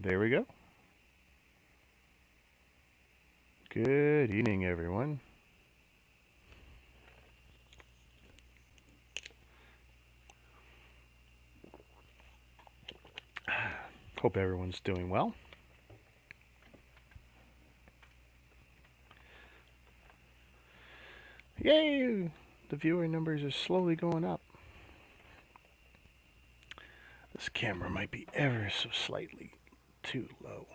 There we go. Good evening, everyone. Hope everyone's doing well. Yay! The viewer numbers are slowly going up. This camera might be ever so slightly too low.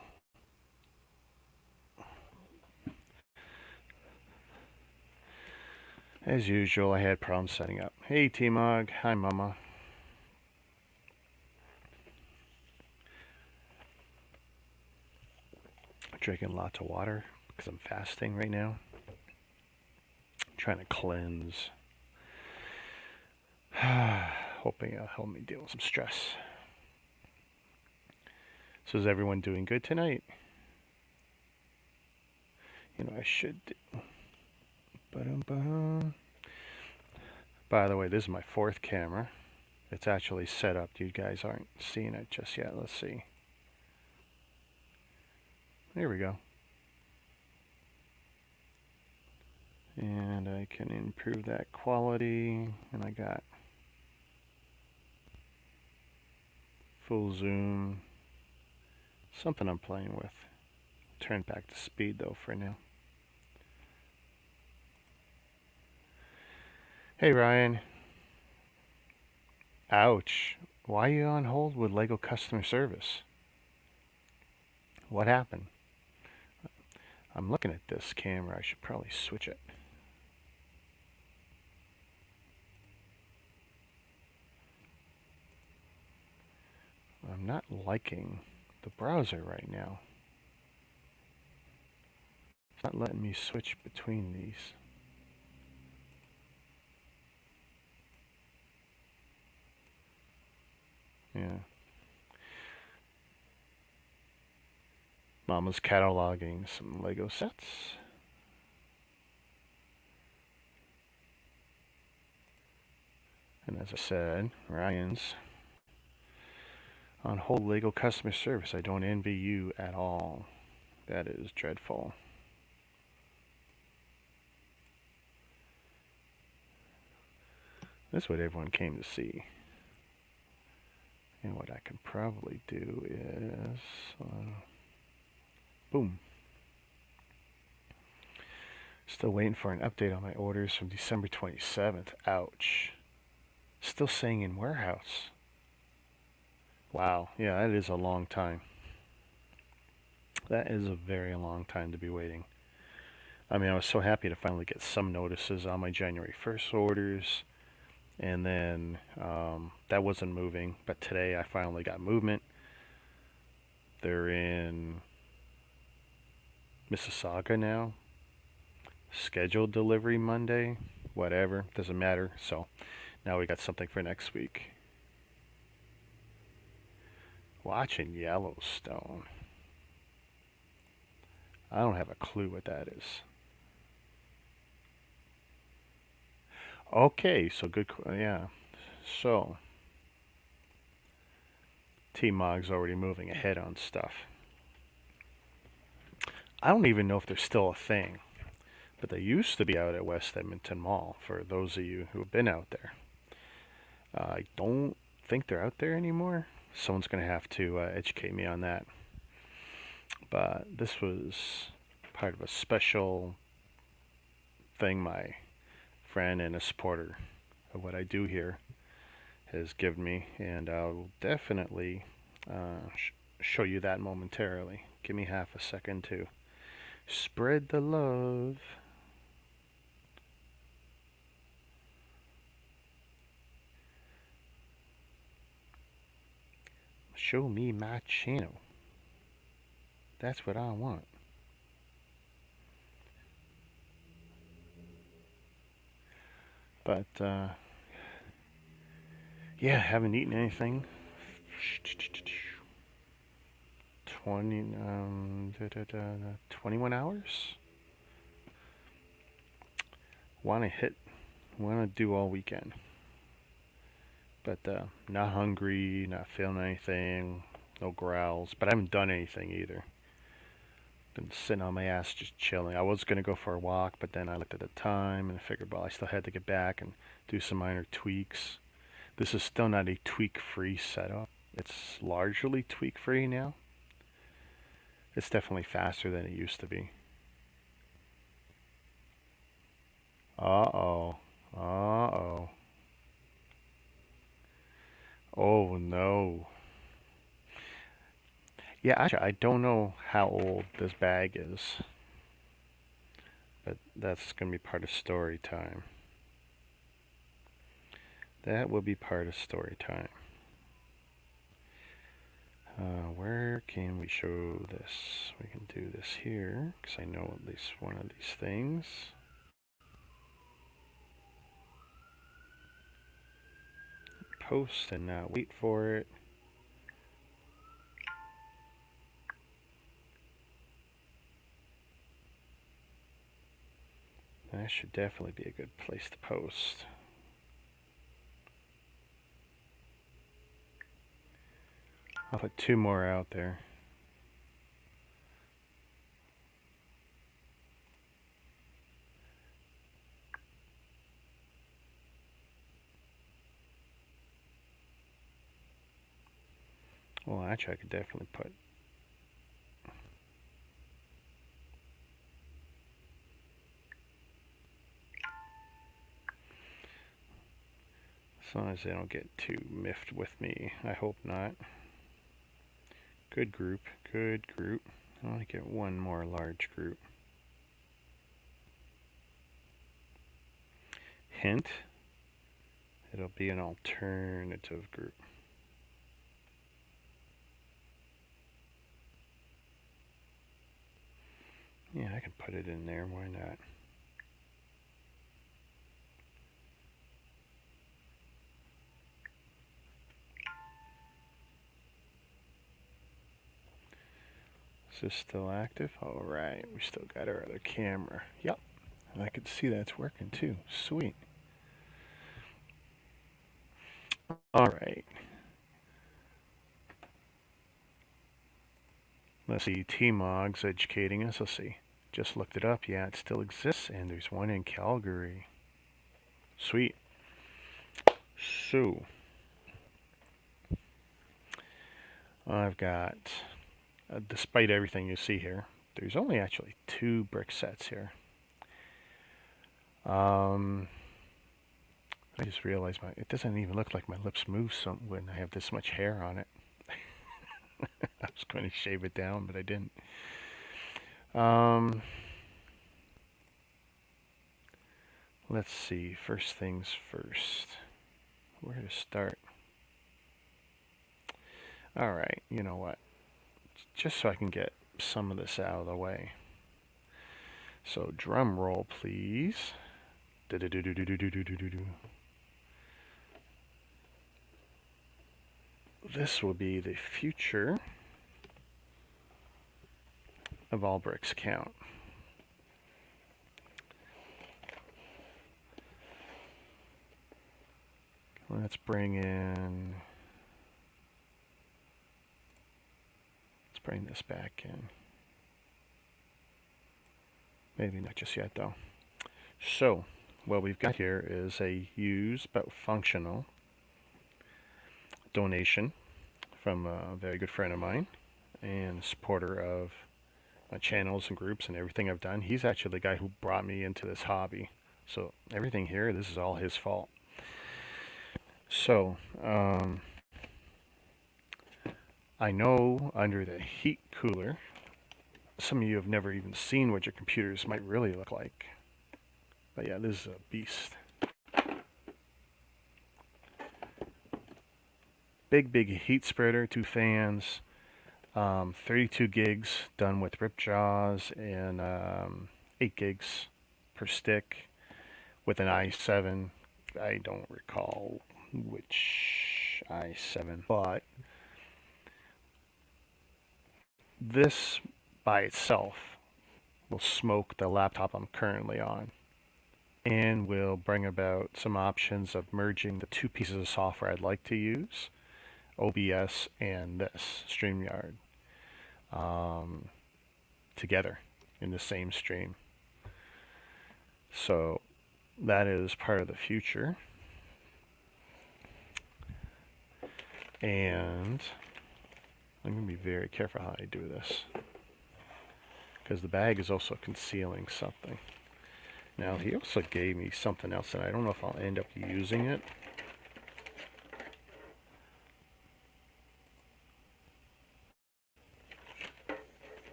As usual, I had problems setting up. Hey, T-Mog. Hi, Mama. Drinking lots of water because I'm fasting right now. Trying to cleanse. Hoping it'll help me deal with some stress. So is everyone doing good tonight? You know, I should do. Ba-dum-ba-dum. By the way, this is my fourth camera. It's actually set up. You guys aren't seeing it just yet. Let's see. There we go. And I can improve that quality. And I got full zoom. Something I'm playing with. Turn back to speed though for now. Hey Ryan. Ouch. Why are you on hold with LEGO customer service? What happened? I'm looking at this camera. I should probably switch it. I'm not liking the browser right now. It's not letting me switch between these. Yeah. Mama's cataloging some Lego sets. And as I said, Ryan's on hold Lego customer service. I don't envy you at all. That is dreadful. This is what everyone came to see. And what I can probably do is... boom. Still waiting for an update on my orders from December 27th. Ouch. Still saying in warehouse. Wow. Yeah, that is a long time. That is a very long time to be waiting. I mean, I was so happy to finally get some notices on my January 1st orders. And then that wasn't moving. But today I finally got movement. They're in Mississauga now. Scheduled delivery Monday. Whatever. Doesn't matter. So now we got something for next week. Watching Yellowstone. I don't have a clue what that is. Okay, so good. Yeah. So T-Mog's already moving ahead on stuff. I don't even know if they're still a thing, but they used to be out at West Edmonton Mall for those of you who have been out there. I don't think they're out there anymore. Someone's going to have to educate me on that. But this was part of a special thing my friend and a supporter of what I do here has given me, and I'll definitely show you that momentarily. Give me half a second to spread the love. Show me my channel. That's what I want. But yeah, haven't eaten anything. 21 hours. Want to do all weekend. But not hungry, not feeling anything. No growls, but I haven't done anything either. Been sitting on my ass just chilling. I was gonna go for a walk, but then I looked at the time and I figured, well, I still had to get back and do some minor tweaks. This is still not a tweak-free setup. It's largely tweak-free now. It's definitely faster than it used to be. Uh-oh. Uh-oh. Oh no. Yeah, actually, I don't know how old this bag is, but that's going to be part of story time. That will be part of story time. Where can we show this? We can do this here, because I know at least one of these things. Post and not wait for it. That should definitely be a good place to post. I'll put 2 more out there. Well, actually, I could definitely put... As long as they don't get too miffed with me. I hope not. Good group, good group. I want to get one more large group. Hint, it'll be an alternative group. Yeah, I can put it in there, why not? Is this still active? Alright, we still got our other camera. Yep, and I can see that's working too. Sweet. Alright. Let's see, T-Mog's educating us. Let's see. Just looked it up. Yeah, it still exists, and there's one in Calgary. Sweet. So, I've got, despite everything you see here, there's only actually 2 brick sets here. I just realized it doesn't even look like my lips move when I have this much hair on it. I was going to shave it down, but I didn't. Let's see. First things first. Where to start? Alright, you know what? Just so I can get some of this out of the way. So, drum roll, please. This will be the future of All Bricks Count. Let's bring this back in. Maybe not just yet though. So, what we've got here is a used but functional donation from a very good friend of mine and supporter of my channels and groups and everything I've done. He's actually the guy who brought me into this hobby. So everything here, this is all his fault. So, I know under the heat cooler, some of you have never even seen what your computers might really look like. But yeah, this is a beast. Big heat spreader, 2 fans, 32 gigs done with Ripjaws, and 8 gigs per stick with an i7. I don't recall which i7, but this by itself will smoke the laptop I'm currently on and will bring about some options of merging the 2 pieces of software I'd like to use OBS and this StreamYard together in the same stream. So that is part of the future. And I'm going to be very careful how I do this, because the bag is also concealing something. Now, he also gave me something else, and I don't know if I'll end up using it.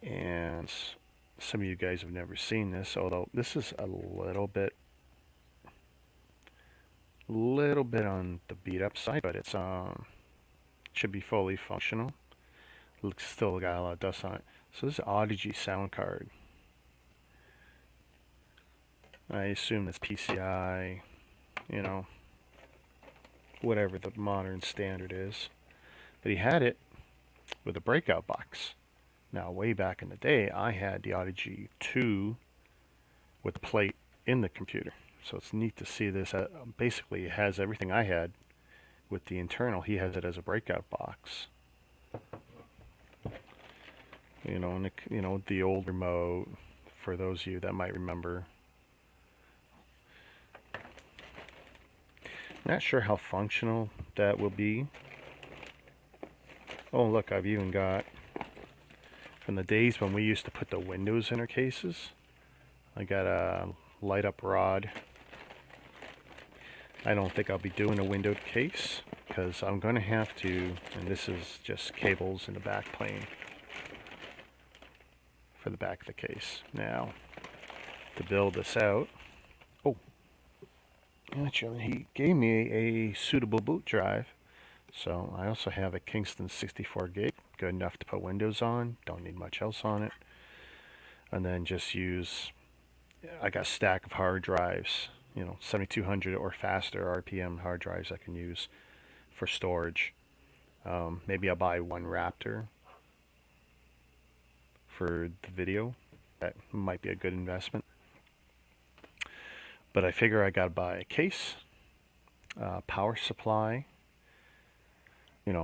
And some of you guys have never seen this, although this is a little bit on the beat up side, but it's should be fully functional. Looks still got a lot of dust on it. So this is Audigy sound card. I assume it's PCI, you know, whatever the modern standard is. But he had it with a breakout box. Now, way back in the day, I had the Audigy 2 with the plate in the computer. So it's neat to see this. Basically, it has everything I had with the internal. He has it as a breakout box. You know, and the old remote, for those of you that might remember. Not sure how functional that will be. Oh, look, I've even got, from the days when we used to put the Windows in our cases, I got a light up rod. I don't think I'll be doing a windowed case, because I'm going to have to, and this is just cables in the back plane for the back of the case. Now, to build this out, actually, he gave me a suitable boot drive. So I also have a Kingston 64 gig, good enough to put Windows on, don't need much else on it. And then just use, I got a stack of hard drives, 7200 or faster RPM hard drives I can use for storage. Maybe I'll buy one Raptor for the video. That might be a good investment. But I figure I gotta buy a case, power supply,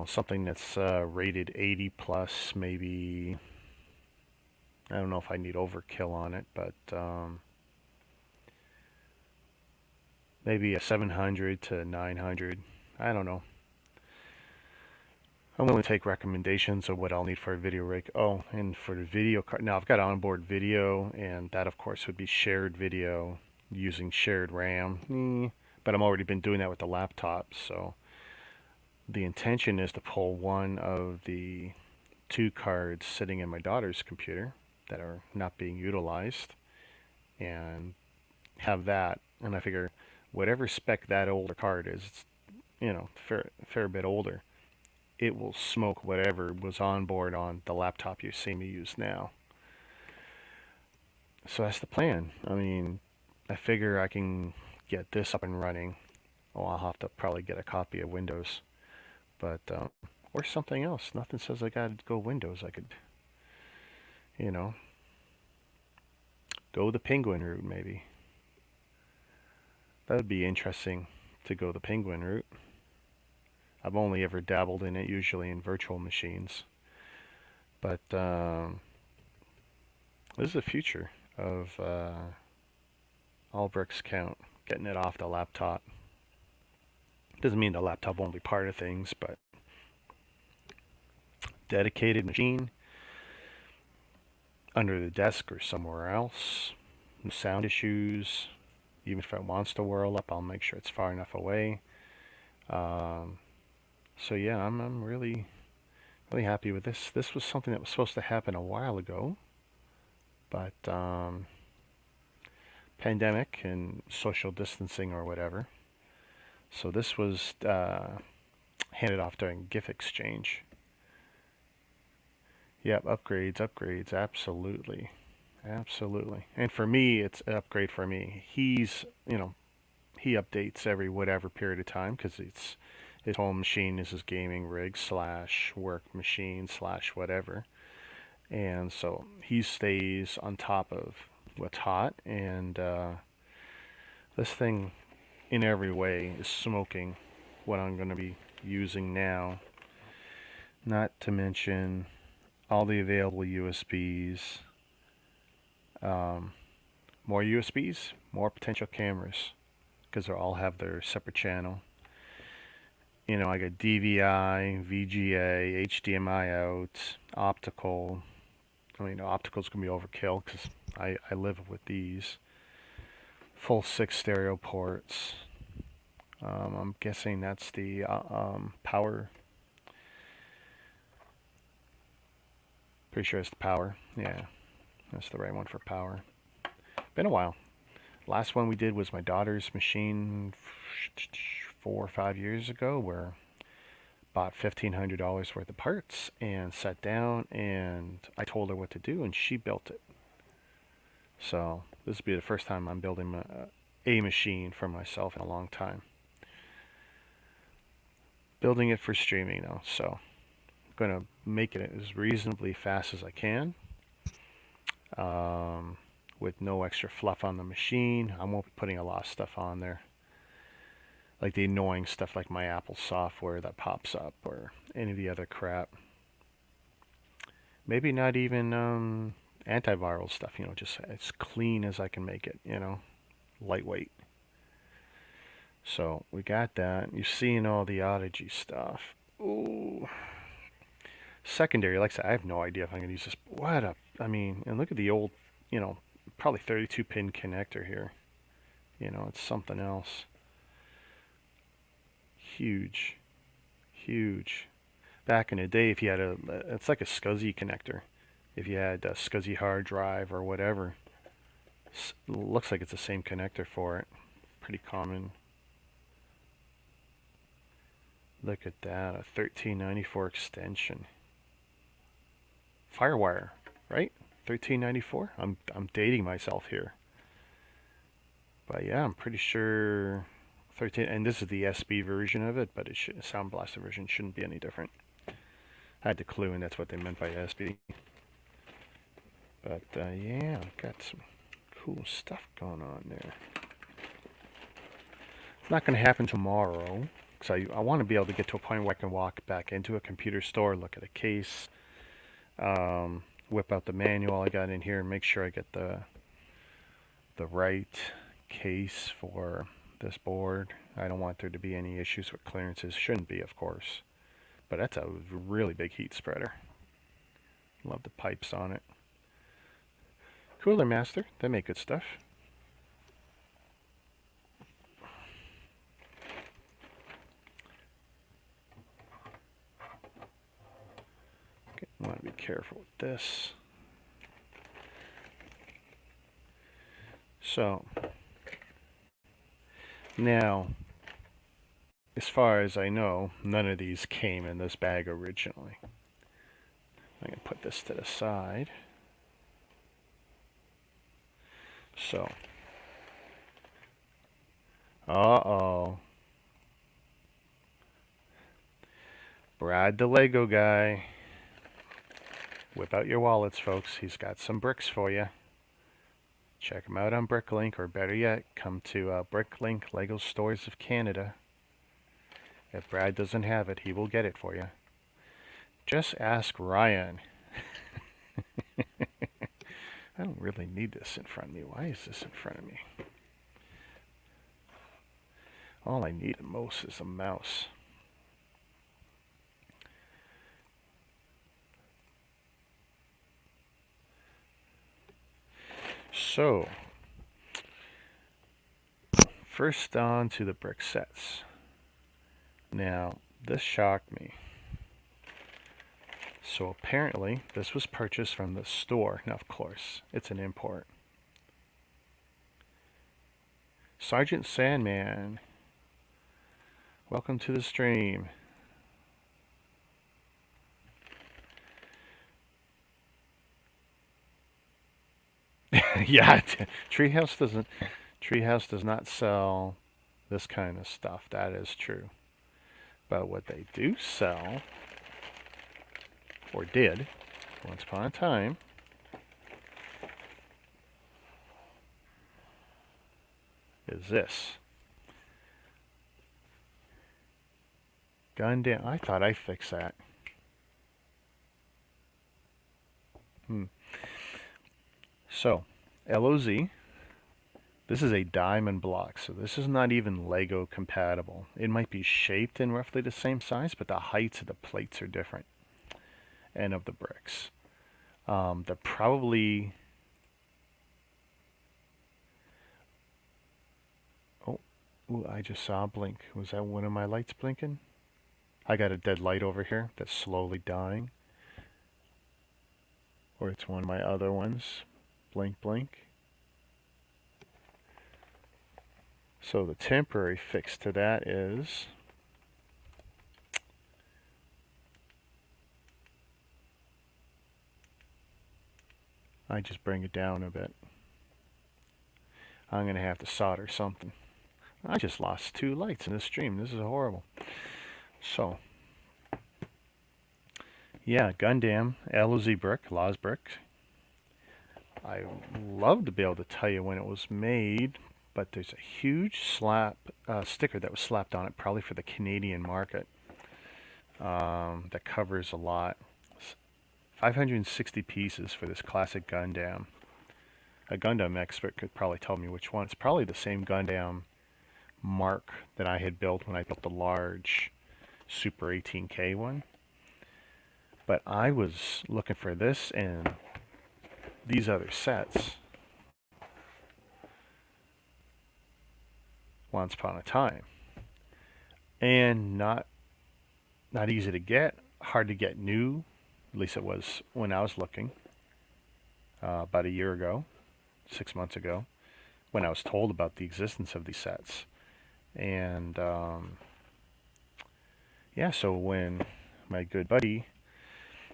something that's rated 80 plus, maybe. I don't know if I need overkill on it, but maybe a 700 to 900. I don't know. I'm willing to take recommendations of what I'll need for a video rig. Oh, and for the video card, now I've got onboard video, and that of course would be shared video using shared RAM. But I've already been doing that with the laptop, so the intention is to pull one of the 2 cards sitting in my daughter's computer that are not being utilized and have that. And I figure whatever spec that older card is, it's fair bit older, it will smoke whatever was on board on the laptop you see me use now. So that's the plan. I mean, I figure I can get this up and running. Oh, I'll have to probably get a copy of Windows, but or something else. Nothing says I gotta go Windows. I could, go the Penguin route maybe. That would be interesting to go the Penguin route. I've only ever dabbled in it, usually in virtual machines. But this is the future of all bricks count, getting it off the laptop. Doesn't mean the laptop won't be part of things, but dedicated machine under the desk or somewhere else. No sound issues. Even if it wants to whirl up, I'll make sure it's far enough away. So yeah, I'm really happy with this. This was something that was supposed to happen a while ago, but pandemic and social distancing or whatever. So this was handed off during GIF exchange. Yep, upgrades, absolutely. And for me, it's an upgrade for me. He updates every whatever period of time, because it's his home machine is his gaming rig / work machine / whatever. And so he stays on top of what's hot, and this thing in every way is smoking what I'm going to be using now. Not to mention all the available USBs. More USBs, more potential cameras, because they all have their separate channel. You know, I got DVI, VGA, HDMI out, optical. I mean, optical's gonna be overkill because I live with these. Full 6 stereo ports. I'm guessing that's the power. Pretty sure it's the power. Yeah, that's the right one for power. Been a while. Last one we did was my daughter's machine 4 or 5 years ago, where bought $1,500 worth of parts and sat down and I told her what to do and she built it. So this will be the first time I'm building a machine for myself in a long time. Building it for streaming though, so I'm going to make it as reasonably fast as I can. With no extra fluff on the machine. I won't be putting a lot of stuff on there. Like the annoying stuff like my Apple software that pops up or any of the other crap. Maybe not even antiviral stuff, you know, just as clean as I can make it, you know, lightweight. So we got that. You're seeing all the Audigy stuff. Ooh. Secondary, like I said, I have no idea if I'm going to use this. I mean, and look at the old, you know, probably 32 pin connector here. You know, it's something else. Huge. Huge. Back in the day, if you had it's like a SCSI connector. If you had a SCSI hard drive or whatever, looks like it's the same connector for it. Pretty common. Look at that, a 1394 extension. Firewire, right? 1394. I'm dating myself here. But yeah, I'm pretty sure 13, and this is the SB version of it, but it should, Sound Blaster version shouldn't be any different. I had the clue, and that's what they meant by SB. But yeah, got some cool stuff going on there. It's not going to happen tomorrow, because I want to be able to get to a point where I can walk back into a computer store, look at a case, whip out the manual I got in here, and make sure I get the right case for this board. I don't want there to be any issues with clearances. Shouldn't be, of course. But that's a really big heat spreader. Love the pipes on it. Cooler Master, they make good stuff. Okay, want to be careful with this. So, now, as far as I know, none of these came in this bag originally. I can put this to the side. So, uh-oh. Brad the Lego guy. Whip out your wallets, folks. He's got some bricks for you. Check him out on Bricklink, or better yet, come to Bricklink Lego Stores of Canada. If Brad doesn't have it, he will get it for you. Just ask Ryan. I don't really need this in front of me. Why is this in front of me? All I need at most is a mouse. So, first on to the brick sets. Now, this shocked me. So apparently, this was purchased from the store. Now, of course, it's an import. Sergeant Sandman, welcome to the stream. Yeah, Treehouse does not sell this kind of stuff. That is true. But what they do sell, or did, once upon a time, is this. Gundam. I thought I fixed that. So, LOZ. This is a diamond block, so this is not even Lego compatible. It might be shaped in roughly the same size, but the heights of the plates are different, and of the bricks. They're probably... Oh, ooh, I just saw a blink. Was that one of my lights blinking? I got a dead light over here that's slowly dying. Or it's one of my other ones. Blink, blink. So the temporary fix to that is I just bring it down a bit. I'm going to have to solder something. I just lost 2 lights in this stream. This is horrible. So, yeah, Gundam, LOZ brick, Loz brick. I love to be able to tell you when it was made, but there's a huge sticker that was slapped on it, probably for the Canadian market, that covers a lot. 560 pieces for this classic Gundam. A Gundam expert could probably tell me which one. It's probably the same Gundam mark that I had built when I built the large Super 18K one. But I was looking for this and these other sets once upon a time. And not easy to get, hard to get new. At least it was when I was looking, about a year ago, 6 months ago, when I was told about the existence of these sets. And yeah, so when my good buddy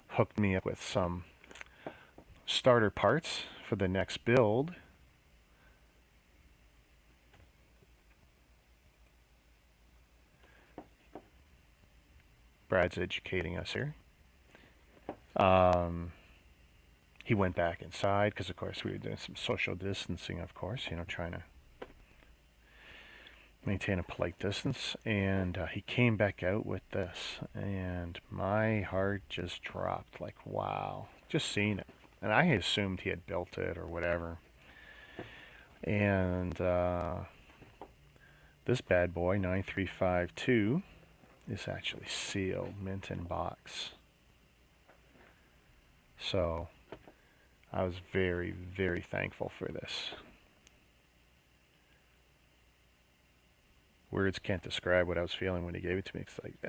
hooked me up with some starter parts for the next build, Brad's educating us here. He went back inside because, of course, we were doing some social distancing, of course, trying to maintain a polite distance. And he came back out with this, and my heart just dropped. Like, wow, just seeing it. And I assumed he had built it or whatever. And this bad boy, 9352, is actually sealed, mint in box. So I was very, very thankful for this. Words can't describe what I was feeling when he gave it to me. It's like,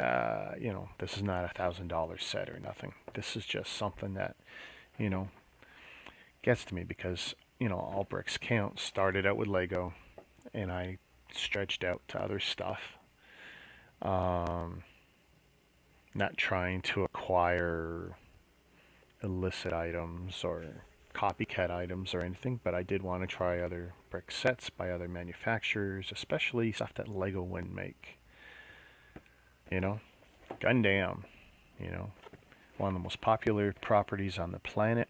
this is not $1,000 set or nothing. This is just something that, gets to me because, all bricks count. Started out with Lego, and I stretched out to other stuff. Not trying to acquire illicit items or copycat items or anything, but I did want to try other brick sets by other manufacturers, especially stuff that Lego wouldn't make. Gundam, one of the most popular properties on the planet.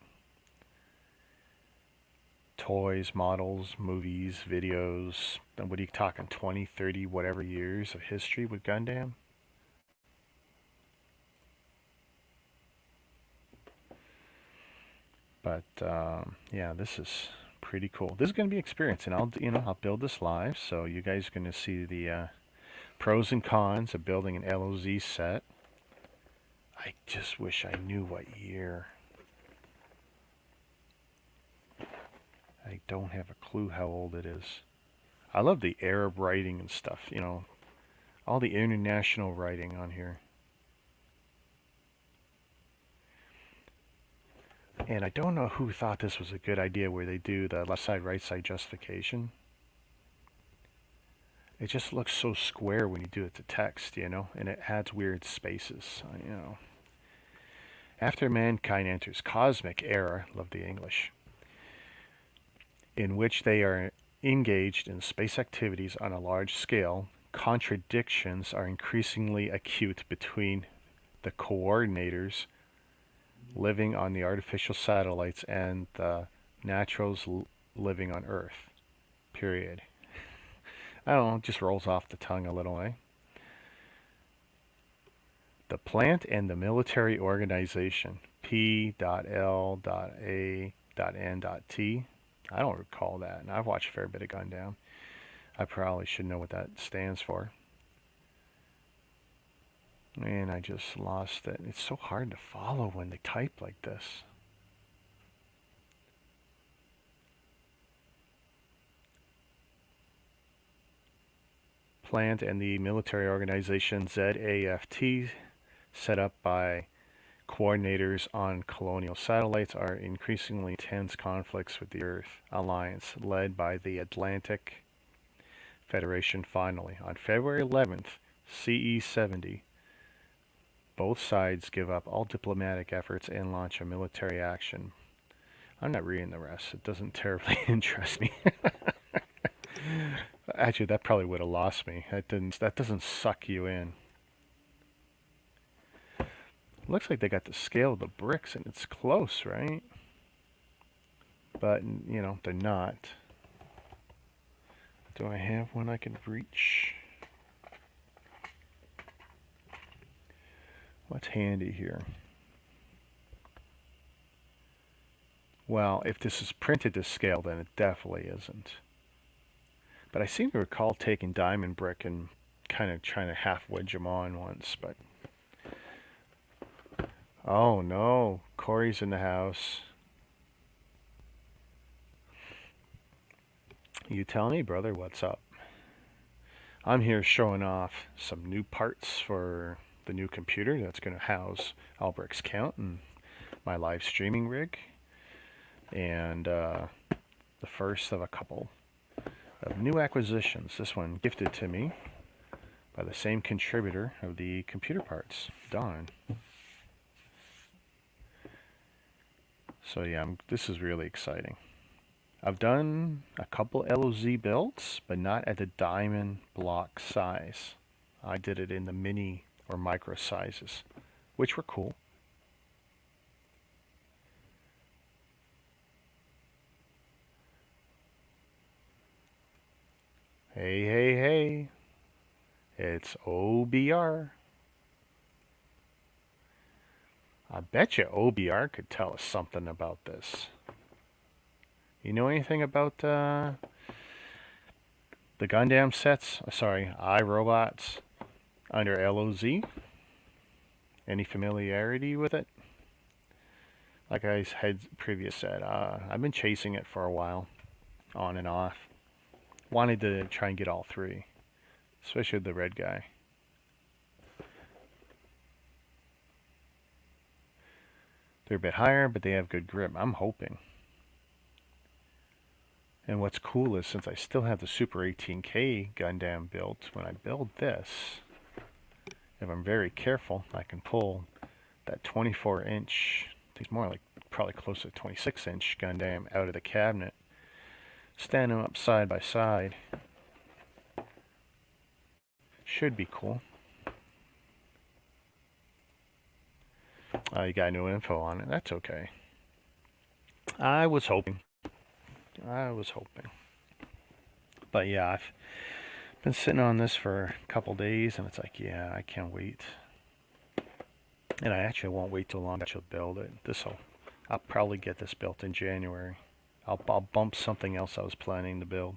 Toys, models, movies, videos, and what are you talking, 20, 30, whatever years of history with Gundam? But yeah, this is pretty cool. This is going to be experience, and I'll build this live, so you guys are going to see the pros and cons of building an LOZ set. I just wish I knew what year. I don't have a clue how old it is. I love the Arab writing and stuff, all the international writing on here. And I don't know who thought this was a good idea where they do the left side, right side justification. It just looks so square when you do it to text, and it adds weird spaces, After mankind enters cosmic era, love the English, in which they are engaged in space activities on a large scale, contradictions are increasingly acute between the coordinators living on the artificial satellites and the naturals living on Earth. Period. I don't know, it just rolls off the tongue a little, eh? The plant and the military organization. P.L.A.N.T. I don't recall that, and I've watched a fair bit of Gundam. I probably should know what that stands for. And I just lost it. It's so hard to follow when they type like this. Plant and the military organization ZAFT, set up by coordinators on colonial satellites, are increasingly intense conflicts with the Earth Alliance, led by the Atlantic Federation. Finally, on February 11th, CE 70, both sides give up all diplomatic efforts and launch a military action. I'm not reading the rest. It doesn't terribly interest me. Actually, that probably would have lost me. That doesn't suck you in. Looks like they got the scale of the bricks, and it's close, right? But, they're not. Do I have one I can reach? What's handy here? Well, if this is printed to scale, then it definitely isn't. But I seem to recall taking diamond brick and kind of trying to half wedge them on once, but... Oh no, Corey's in the house. You tell me, brother, what's up? I'm here showing off some new parts for the new computer that's going to house Albrecht's Count and my live streaming rig. And the first of a couple of new acquisitions. This one gifted to me by the same contributor of the computer parts, Don. So yeah, this is really exciting. I've done a couple LOZ builds, but not at the diamond block size. I did it in the mini or micro sizes, which were cool. Hey, hey, hey. It's OBR. I bet you OBR could tell us something about this. You know anything about the Gundam sets? Sorry, iRobots under LOZ? Any familiarity with it? Like I had previously said, I've been chasing it for a while, on and off. Wanted to try and get all three, especially the red guy. They're a bit higher, but they have good grip. I'm hoping. And what's cool is, since I still have the Super 18K Gundam built, when I build this, if I'm very careful, I can pull that 24-inch, I think it's more like probably close to 26-inch Gundam out of the cabinet, stand them up side by side. Should be cool. You got no info on it. That's okay. I was hoping. But yeah, I've been sitting on this for a couple days, and it's like, yeah, I can't wait. And I actually won't wait too long to build it. I'll probably get this built in January. I'll bump something else I was planning to build.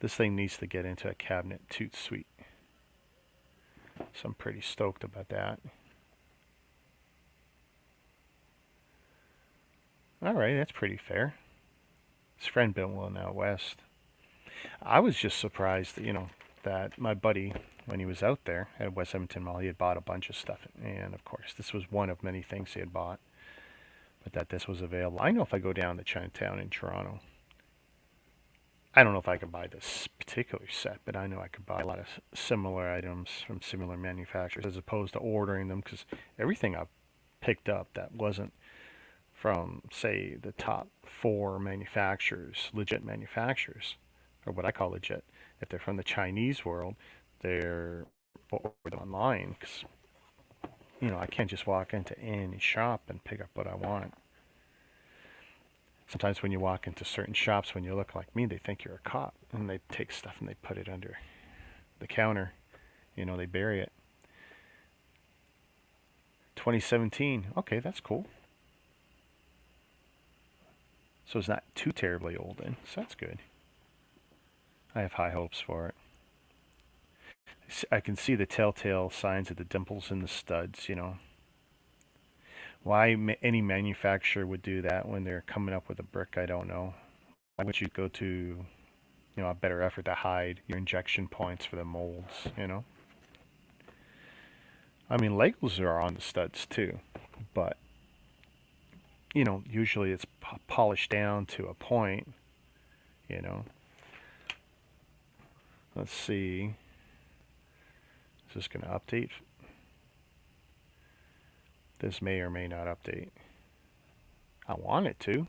This thing needs to get into a cabinet toot suite. So I'm pretty stoked about that. Alright, that's pretty fair. His friend built one out west. I was just surprised, that my buddy, when he was out there at West Edmonton Mall, he had bought a bunch of stuff. And of course, this was one of many things he had bought. But that this was available. I know if I go down to Chinatown in Toronto, I don't know if I could buy this particular set, but I know I could buy a lot of similar items from similar manufacturers as opposed to ordering them, because everything I've picked up that wasn't from, say, the top 4 manufacturers, legit manufacturers, or what I call legit, if they're from the Chinese world, they're ordered online, because I can't just walk into any shop and pick up what I want. Sometimes when you walk into certain shops, when you look like me, they think you're a cop, and they take stuff and they put it under the counter. They bury it. 2017. Okay, that's cool. So it's not too terribly old then, so that's good. I have high hopes for it. I can see the telltale signs of the dimples in the studs, you know. Why any manufacturer would do that when they're coming up with a brick, I don't know. Why would you go to, a better effort to hide your injection points for the molds, you know? I mean, Legos are on the studs too, but, usually it's polished down to a point, you know. Let's see. Is this going to update? This may or may not update. I want it to.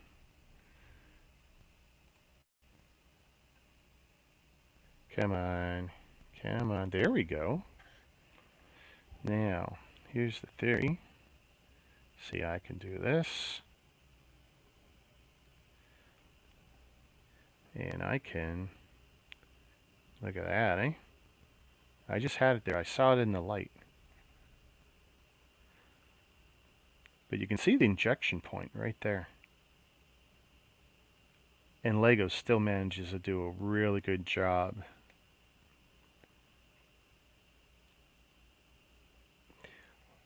Come on. Come on. There we go. Now, here's the theory. See, I can do this. And I can... Look at that, eh? I just had it there. I saw it in the light. But you can see the injection point right there. And Lego still manages to do a really good job.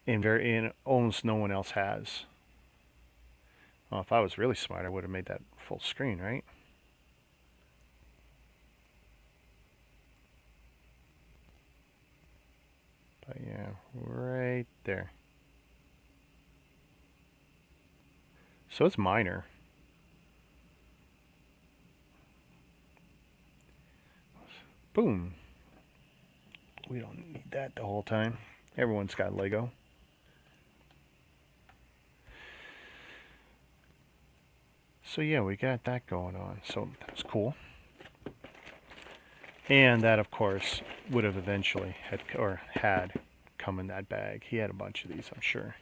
And almost no one else has. Well, if I was really smart, I would have made that full screen, right? But yeah, right there. So it's minor. Boom. We don't need that the whole time. Everyone's got Lego. So yeah, we got that going on. So that's cool. And that, of course, would have eventually had come in that bag. He had a bunch of these, I'm sure.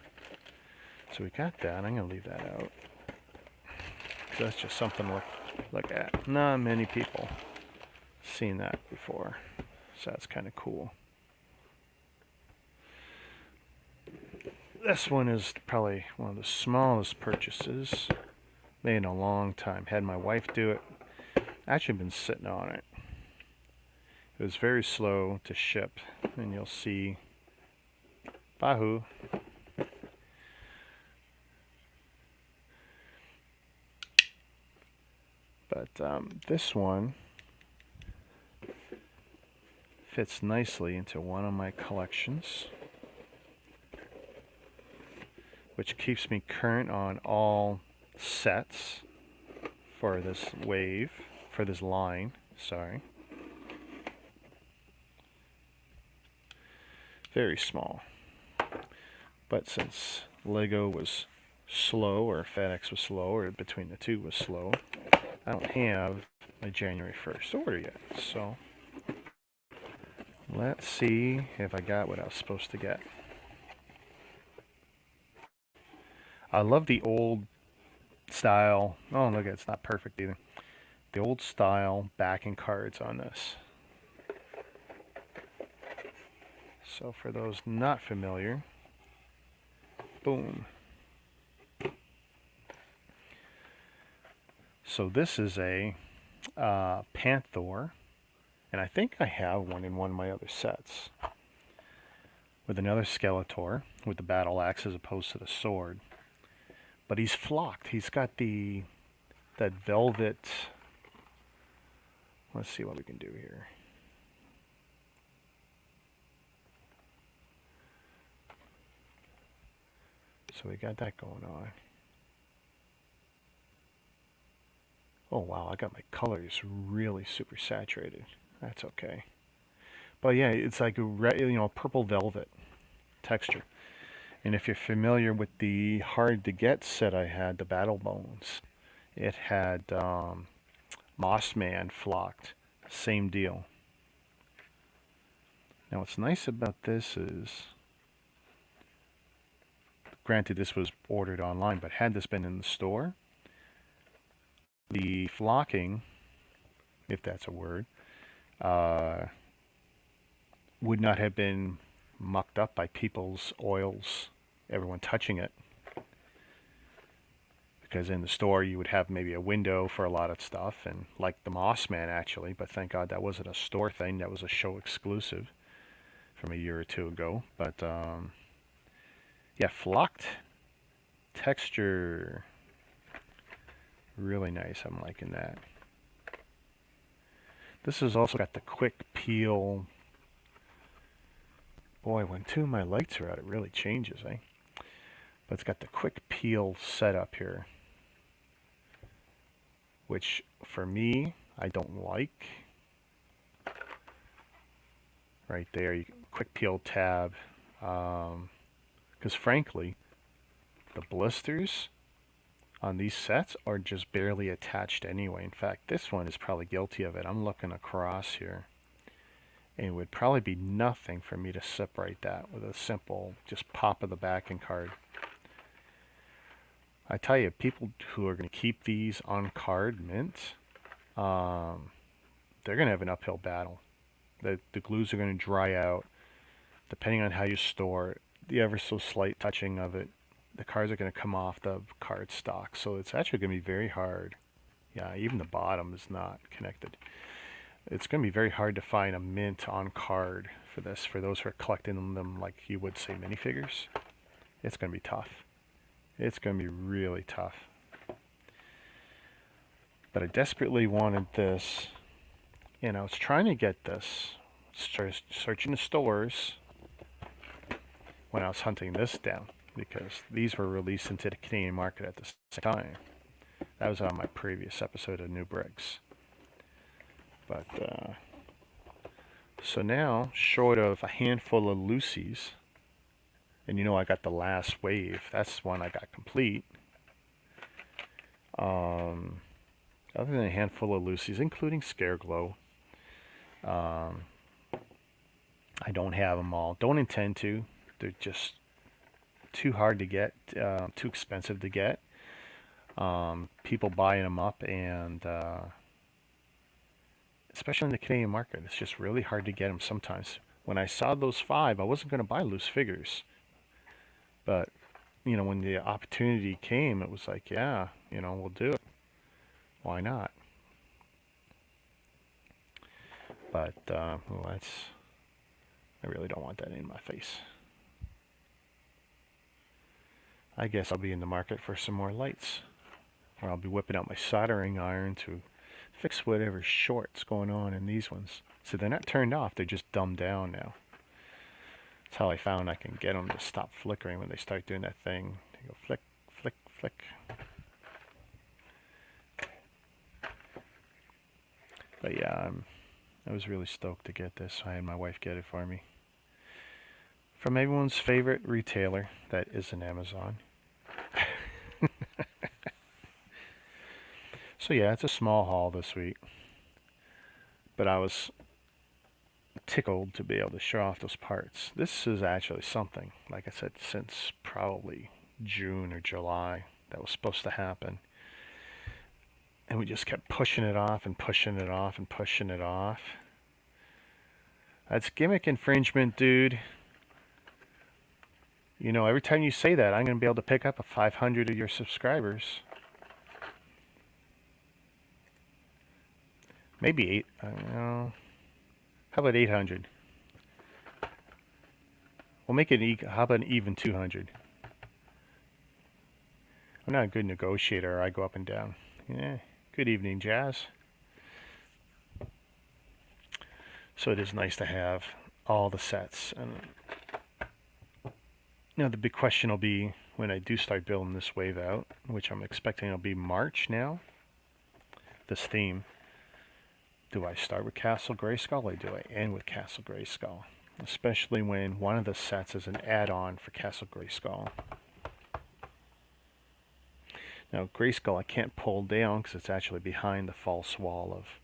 So we got that. I'm going to leave that out. That's just something to look at. Not many people seen that before. So that's kind of cool. This one is probably one of the smallest purchases made in a long time. Had my wife do it. Actually been sitting on it. It was very slow to ship, and you'll see Bahoo. But this one fits nicely into one of my collections, which keeps me current on all sets for this line, sorry. Very small. But since Lego was slow, or FedEx was slow, or between the two was slow, I don't have my January 1st order yet. So let's see if I got what I was supposed to get. I love the old style. Oh, look, it's not perfect either. The old style backing cards on this. So for those not familiar, boom. So this is a Panther, and I think I have one in one of my other sets, with another Skeletor with the battle axe as opposed to the sword. But he's flocked. He's got that velvet. Let's see what we can do here. So we got that going on. Oh wow, I got my colors really super saturated. That's okay. But yeah, it's like a purple velvet texture. And if you're familiar with the hard to get set I had, the Battle Bones, it had Mossman flocked. Same deal. Now what's nice about this is, granted this was ordered online, but had this been in the store, the flocking, if that's a word, would not have been mucked up by people's oils everyone touching it. Because in the store you would have maybe a window for a lot of stuff, and like the Mossman actually, but thank God that wasn't a store thing, that was a show exclusive from a year or two ago. But yeah, flocked texture, really nice. I'm liking that. This has also got the quick peel. Boy, when two of my lights are out, it really changes, eh? But it's got the quick peel setup here, which for me, I don't like. Right there, you quick peel tab. Because frankly, the blisters on these sets are just barely attached anyway. In fact, this one is probably guilty of it. I'm looking across here, and it would probably be nothing for me to separate that with a simple just pop of the backing card. I tell you, people who are going to keep these on card mint, they're going to have an uphill battle. The glues are going to dry out. Depending on how you store it, the ever so slight touching of it, the cards are going to come off the card stock. So it's actually going to be very hard. Yeah, even the bottom is not connected. It's going to be very hard to find a mint on card for this, for those who are collecting them like you would say minifigures. It's going to be tough. It's going to be really tough. But I desperately wanted this. You know, I was trying to get this, searching the stores when I was hunting this down, because these were released into the Canadian market at the same time. That was on my previous episode of New Bricks. But, so now, short of a handful of Lucy's, and you know I got the last wave, that's one I got complete. Other than a handful of Lucy's, including Scareglow, I don't have them all. Don't intend to. They're just too hard to get, too expensive to get. People buying them up, and especially in the Canadian market, it's just really hard to get them sometimes. When I saw those 5, I wasn't going to buy loose figures. But, you know, when the opportunity came, it was like, yeah, you know, we'll do it. Why not? But, well, I really don't want that in my face. I guess I'll be in the market for some more lights. Or I'll be whipping out my soldering iron to fix whatever short's going on in these ones. So they're not turned off, they're just dumbed down now. That's how I found I can get them to stop flickering when they start doing that thing. They go flick, flick, flick. But yeah, I was really stoked to get this. I had my wife get it for me. From everyone's favorite retailer, that is an Amazon. So yeah, it's a small haul this week. But I was tickled to be able to show off those parts. This is actually something, like I said, since probably June or July that was supposed to happen. And we just kept pushing it off and pushing it off and pushing it off. That's gimmick infringement, dude. You know, every time you say that, I'm going to be able to pick up 500 of your subscribers. Maybe 8. How about 800? We'll make it. How about an even 200? I'm not a good negotiator. I go up and down. Yeah. Good evening, Jazz. So it is nice to have all the sets. And now the big question will be when I do start building this wave out, which I'm expecting will be March now. This theme. Do I start with Castle Grayskull or do I end with Castle Grayskull? Especially when one of the sets is an add-on for Castle Grayskull. Now Grayskull I can't pull down because it's actually behind the false wall of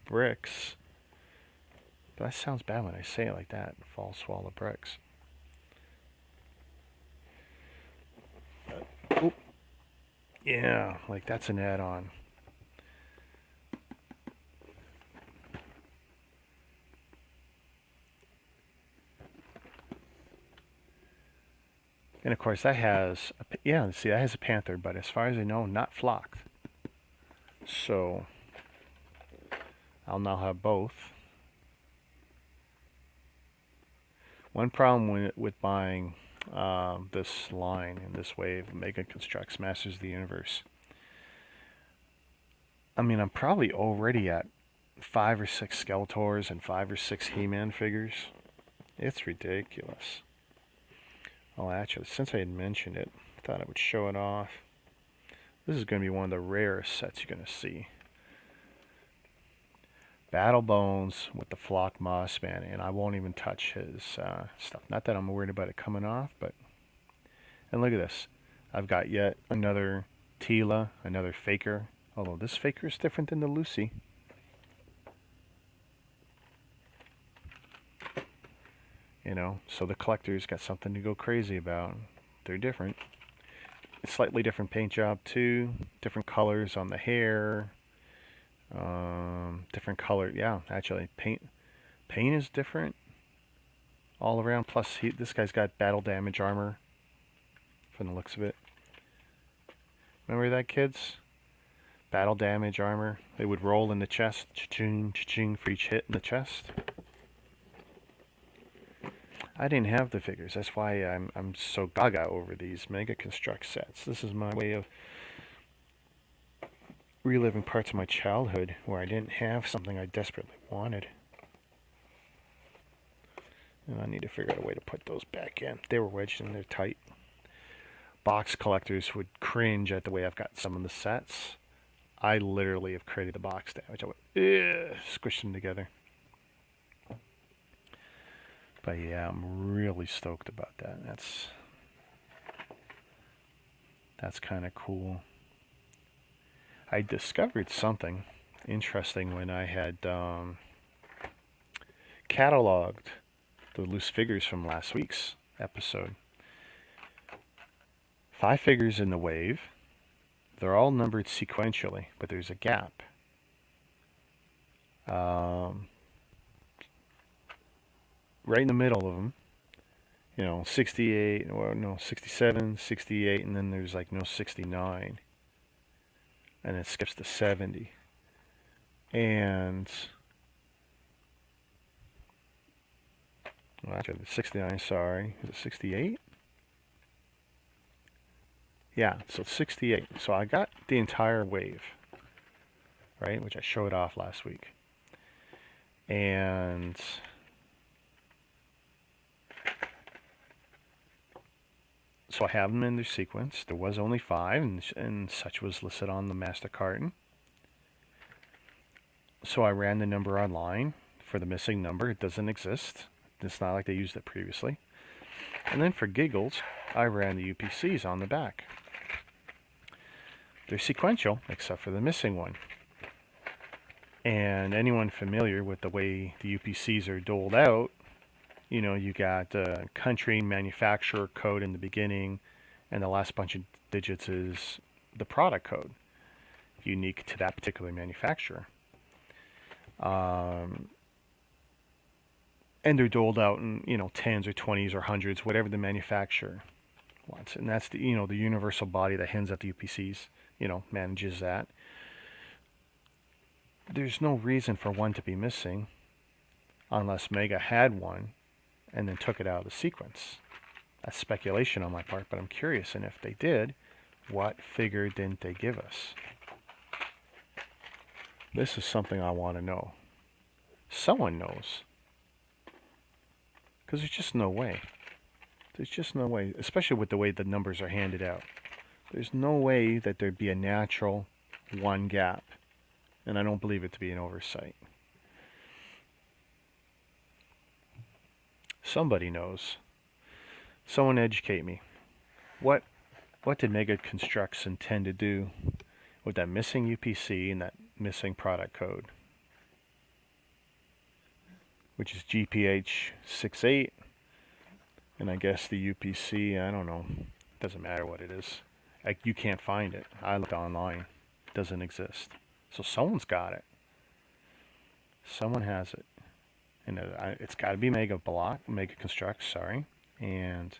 bricks. But that sounds bad when I say it like that, false wall of bricks. Oop. Yeah, like that's an add-on. And of course that has, yeah, see that has a panther, but as far as I know, not flocked. So I'll now have both. One problem with buying this line in this wave, Mega Construx Masters of the Universe. I mean, I'm probably already at 5 or 6 Skeletors and 5 or 6 He-Man figures. It's ridiculous. Oh, actually, since I had mentioned it, I thought I would show it off. This is going to be one of the rarest sets you're going to see. Battle Bones with the Flock Mossman, and I won't even touch his stuff. Not that I'm worried about it coming off, but... And look at this. I've got yet another Teela, another Faker. Although this Faker is different than the Lucy. You know, so the collector's got something to go crazy about. They're different. Slightly different paint job too. Different colors on the hair. Different color. Yeah, actually, paint is different all around. Plus, this guy's got battle damage armor. From the looks of it. Remember that, kids? Battle damage armor. They would roll in the chest. Cha-ching, cha-ching for each hit in the chest. I didn't have the figures. That's why I'm so gaga over these Mega Construx sets. This is my way of reliving parts of my childhood where I didn't have something I desperately wanted. And I need to figure out a way to put those back in. They were wedged in there tight. Box collectors would cringe at the way I've got some of the sets. I literally have created the box damage. I went, squish them together. But yeah, I'm really stoked about that. That's kind of cool. I discovered something interesting when I had cataloged the loose figures from last week's episode. 5 figures in the wave. They're all numbered sequentially, but there's a gap. Right in the middle of them, 68, or no, 67, 68, and then there's like no 69. And it skips to 70. And, well, actually, 69, sorry. Is it 68? Yeah, so 68. So I got the entire wave, right, which I showed off last week. And so I have them in their sequence. There was only 5, and such was listed on the master carton. So I ran the number online for the missing number. It doesn't exist. It's not like they used it previously. And then for giggles, I ran the UPCs on the back. They're sequential, except for the missing one. And anyone familiar with the way the UPCs are doled out, you got country manufacturer code in the beginning, and the last bunch of digits is the product code, unique to that particular manufacturer. And they're doled out in, 10s or 20s or 100s, whatever the manufacturer wants. And that's the universal body that hands out the UPCs, manages that. There's no reason for one to be missing unless Mega had one and then took it out of the sequence. That's speculation on my part, but I'm curious. And if they did, what figure didn't they give us? This is something I want to know. Someone knows. Because there's just no way. There's just no way, especially with the way the numbers are handed out. There's no way that there'd be a natural one gap. And I don't believe it to be an oversight. Somebody knows. Someone educate me. What did Mega Construx intend to do with that missing UPC and that missing product code? Which is GPH68. And I guess the UPC, I don't know. Doesn't matter what it is. You can't find it. I looked online. It doesn't exist. So someone's got it. Someone has it. And it's got to be Mega Construx, sorry. And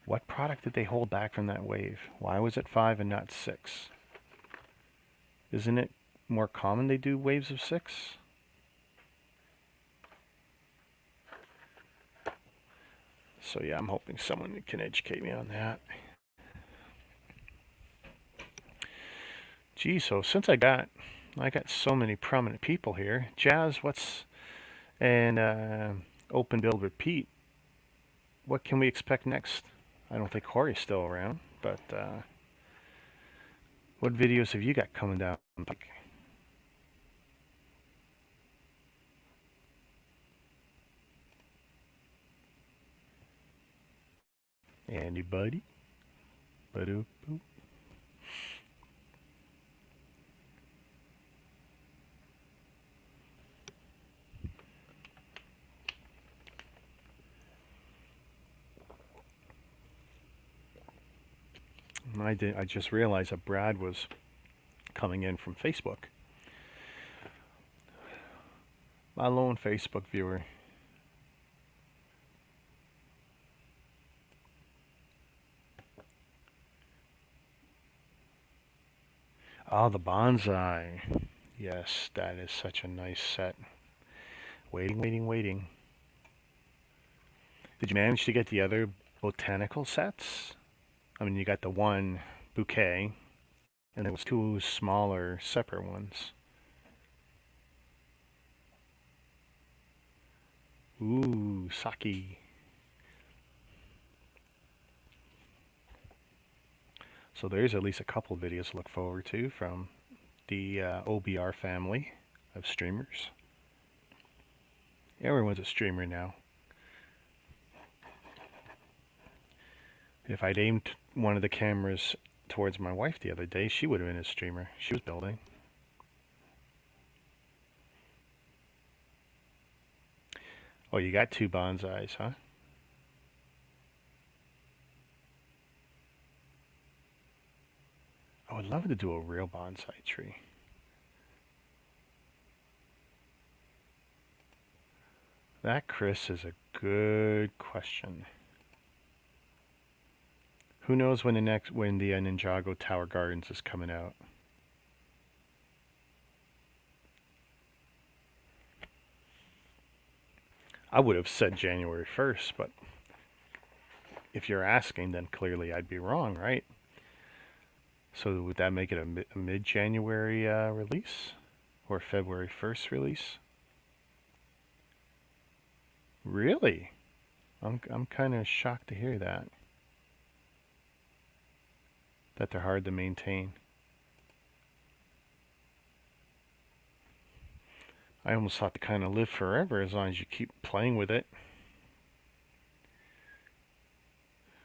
What product did they hold back from that wave? Why was it 5 and not 6? Isn't it more common they do waves of 6? So yeah, I'm hoping someone can educate me on that. Gee, so since I got so many prominent people here. Jazz, what's and open build repeat? What can we expect next? I don't think Corey's still around, but what videos have you got coming down? Anybody? Ba-doop. I just realized that Brad was coming in from Facebook. My lone Facebook viewer. Oh, the bonsai. Yes, that is such a nice set. Waiting, waiting, waiting. Did you manage to get the other botanical sets? I mean, you got the one bouquet, and there was two smaller, separate ones. Ooh, sake. So there's at least a couple of videos to look forward to from the OBR family of streamers. Everyone's a streamer now. If I'd aimed one of the cameras towards my wife the other day, she would have been a streamer. She was building. Oh, you got two bonsais, huh? I would love to do a real bonsai tree. That, Chris, is a good question. Who knows when the Ninjago Tower Gardens is coming out? I would have said January 1st, but if you're asking, then clearly I'd be wrong, right? So would that make it a mid-January release? Or February 1st release? Really? I'm kind of shocked to hear that. That they're hard to maintain. I almost thought they kind of live forever as long as you keep playing with it.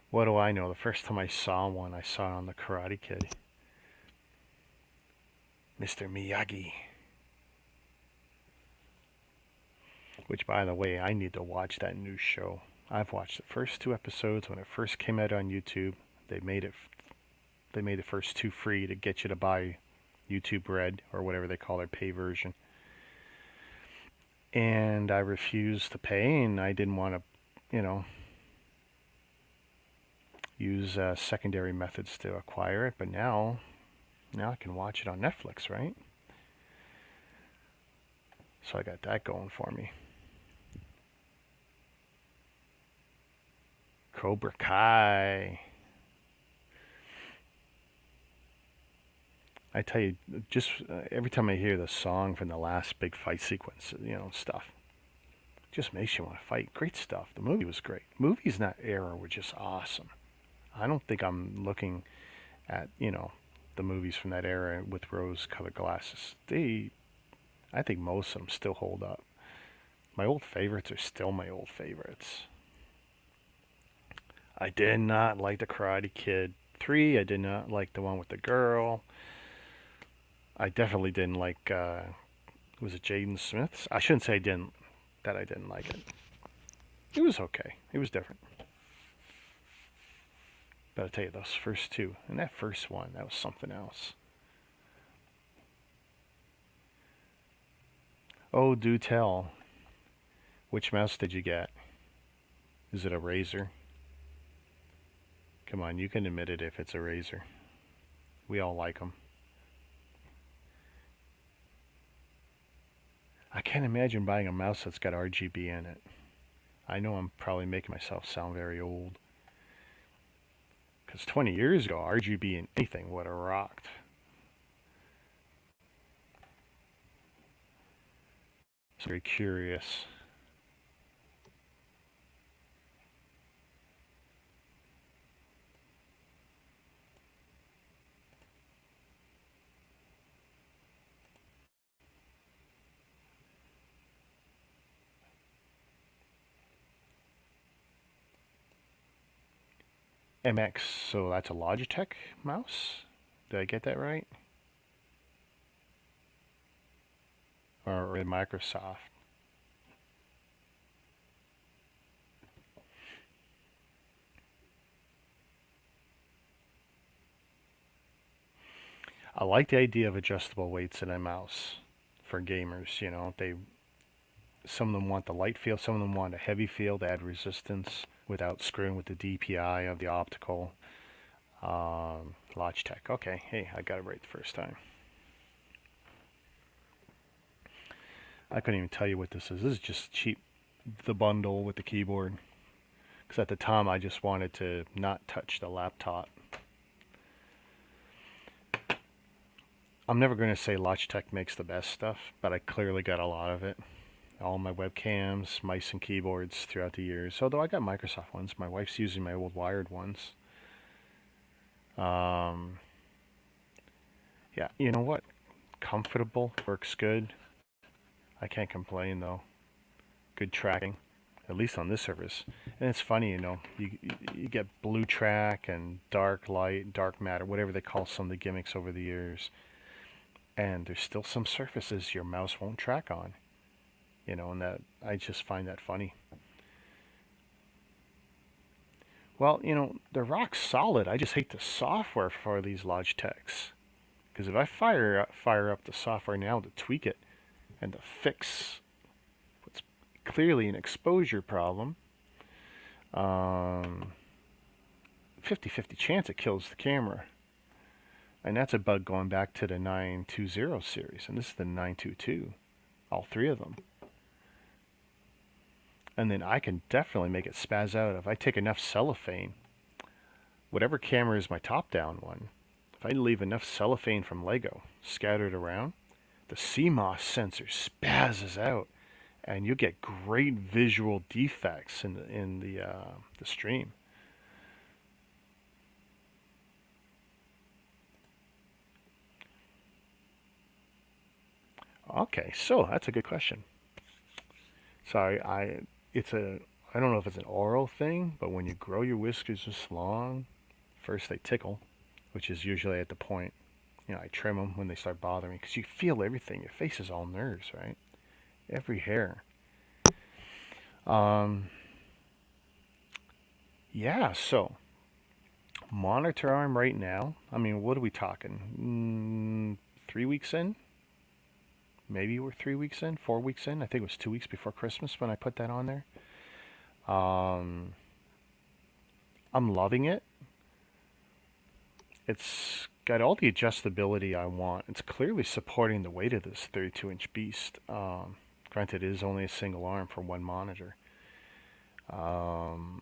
What do I know? The first time I saw one, I saw it on The Karate Kid. Mr. Miyagi. Which, by the way, I need to watch that new show. I've watched the first two episodes when it first came out on YouTube. They made the first two free to get you to buy YouTube Red or whatever they call their pay version. And I refused to pay, and I didn't want to, use secondary methods to acquire it. But now I can watch it on Netflix, right? So I got that going for me. Cobra Kai. I tell you, just every time I hear the song from the last big fight sequence, stuff, just makes you want to fight. Great stuff. The movie was great. Movies in that era were just awesome. I don't think I'm looking at, the movies from that era with rose-colored glasses. I think most of them still hold up. My old favorites are still my old favorites. I did not like the Karate Kid 3. I did not like the one with the girl. I definitely didn't like, was it Jaden Smith's? I shouldn't say I didn't like it. It was okay. It was different. But I'll tell you, those first two, and that first one, that was something else. Oh, do tell. Which mouse did you get? Is it a Razer? Come on, you can admit it if it's a Razer. We all like them. I can't imagine buying a mouse that's got RGB in it. I know I'm probably making myself sound very old. Because 20 years ago, RGB in anything would have rocked. So very curious. MX, so that's a Logitech mouse? Did I get that right? Or Microsoft? I like the idea of adjustable weights in a mouse for gamers. You know, some of them want the light feel, some of them want a heavy feel to add resistance without screwing with the DPI of the optical. Logitech. Okay, hey, I got it right the first time. I couldn't even tell you what this is. This is just cheap, the bundle with the keyboard. Because at the time I just wanted to not touch the laptop. I'm never going to say Logitech makes the best stuff, but I clearly got a lot of it. All my webcams, mice and keyboards throughout the years. Although I got Microsoft ones. My wife's using my old wired ones. Yeah, you know what? Comfortable, works good. I can't complain though. Good tracking, at least on this service. And it's funny, you know, you get blue track and dark light, dark matter, whatever they call some of the gimmicks over the years. And there's still some surfaces your mouse won't track on. You know, and that I just find that funny. Well, you know, they're rock solid. I just hate the software for these Logitechs. Because if I fire up the software now to tweak it and to fix what's clearly an exposure problem, 50-50 chance it kills the camera. And that's a bug going back to the 920 series, and this is the 922, all three of them. And then I can definitely make it spaz out if I take enough cellophane. Whatever camera is my top-down one, if I leave enough cellophane from Lego scattered around, the CMOS sensor spazzes out, and you get great visual defects in the stream. Okay, so that's a good question. Sorry, I don't know if it's an oral thing, but when you grow your whiskers this long, first they tickle, which is usually at the point. You know, I trim them when they start bothering me because you feel everything. Your face is all nerves, right? Every hair. Um, yeah. So monitor arm right now. I mean, what are we talking? 3 weeks in? Maybe we're 3 weeks in, 4 weeks in. I think it was 2 weeks before Christmas when I put that on there. Um, I'm loving it. It's got all the adjustability I want. It's clearly supporting the weight of this 32-inch beast. Granted, it is only a single arm for one monitor. Um,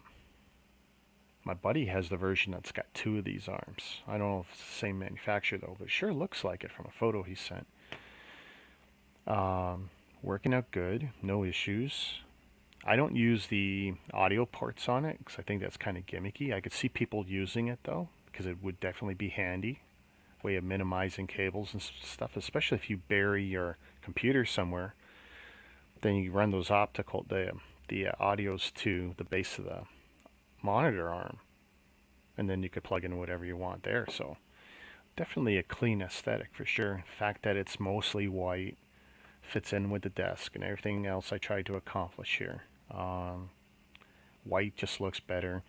my buddy has the version that's got two of these arms. I don't know if it's the same manufacturer though, but it sure looks like it from a photo he sent. Working out good, no issues. I don't use the audio ports on it because I think that's kind of gimmicky. I could see people using it though, because it would definitely be handy way of minimizing cables and stuff, especially if you bury your computer somewhere. Then you run those optical the audios to the base of the monitor arm, and then you could plug in whatever you want there. So definitely a clean aesthetic for sure. The fact that it's mostly white fits in with the desk and everything else I tried to accomplish here. White just looks better,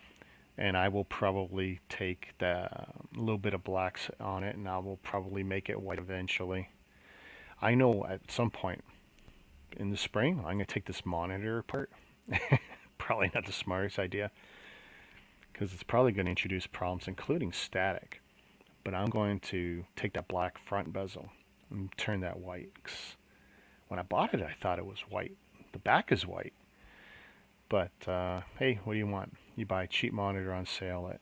and I will probably take the little bit of blacks on it and I will probably make it white eventually. I know at some point in the spring I'm going to take this monitor apart. Probably not the smartest idea because it's probably going to introduce problems, including static. But I'm going to take that black front bezel and turn that white. 'Cause when I bought it, I thought it was white. The back is white. But hey, what do you want? You buy a cheap monitor on sale at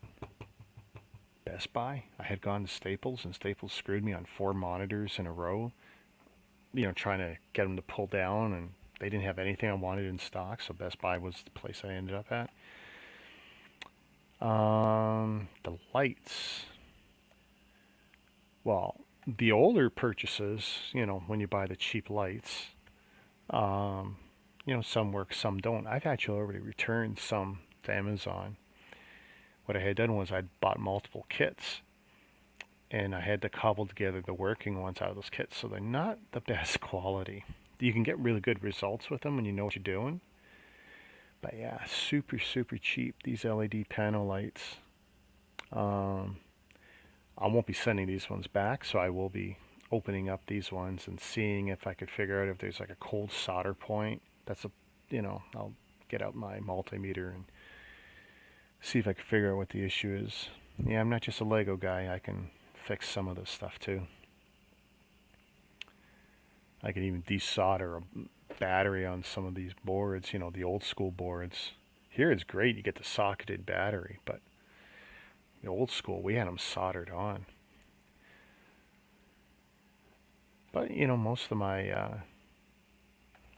Best Buy. I had gone to Staples, and Staples screwed me on 4 monitors in a row, trying to get them to pull down, and they didn't have anything I wanted in stock, so Best Buy was the place I ended up at. The lights. Well, the older purchases, when you buy the cheap lights, some work, some don't. I've actually already returned some to Amazon. What I had done was I'd bought multiple kits, and I had to cobble together the working ones out of those kits, so they're not the best quality. You can get really good results with them when you know what you're doing. But yeah, super, super cheap, these LED panel lights. I won't be sending these ones back, so I will be opening up these ones and seeing if I could figure out if there's like a cold solder point. I'll get out my multimeter and see if I can figure out what the issue is. Yeah, I'm not just a Lego guy. I can fix some of this stuff too. I can even desolder a battery on some of these boards, the old school boards. Here it's great, you get the socketed battery, but the old school, we had them soldered on. But most of my,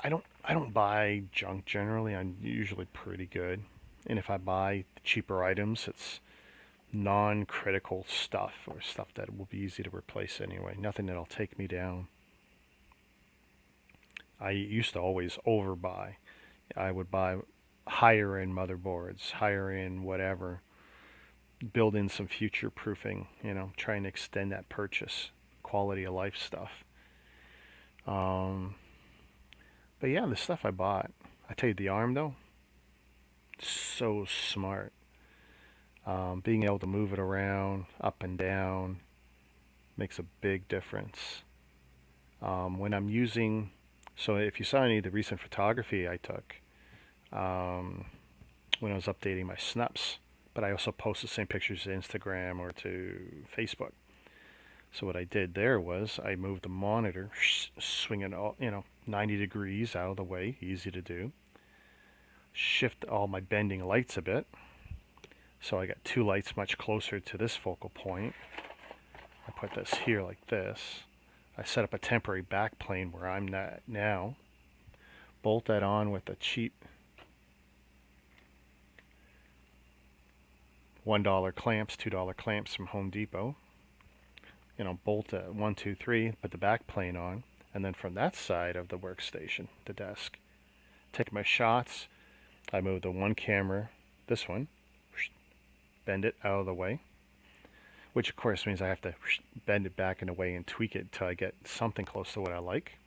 I don't buy junk generally. I'm usually pretty good, and if I buy cheaper items, it's non-critical stuff or stuff that will be easy to replace anyway. Nothing that'll take me down. I used to always overbuy. I would buy higher end motherboards, higher end whatever, build in some future proofing, try and extend that purchase, quality of life stuff. But yeah, the stuff I bought, I tell you, the arm though, so smart. Being able to move it around, up and down, makes a big difference. When I'm using, so if you saw any of the recent photography I took, when I was updating my snaps, but I also post the same pictures to Instagram or to Facebook. So what I did there was I moved the monitor, swing it all, 90 degrees out of the way, easy to do. Shift all my bending lights a bit. So I got 2 lights much closer to this focal point. I put this here like this. I set up a temporary back plane where I'm at now. Bolt that on with the cheap $1 clamps, $2 clamps from Home Depot. Bolt 1, 2, 3, put the back plane on, and then from that side of the workstation, the desk, take my shots. I move the one camera, this one, bend it out of the way, which of course means I have to bend it back in a way and tweak it until I get something close to what I like.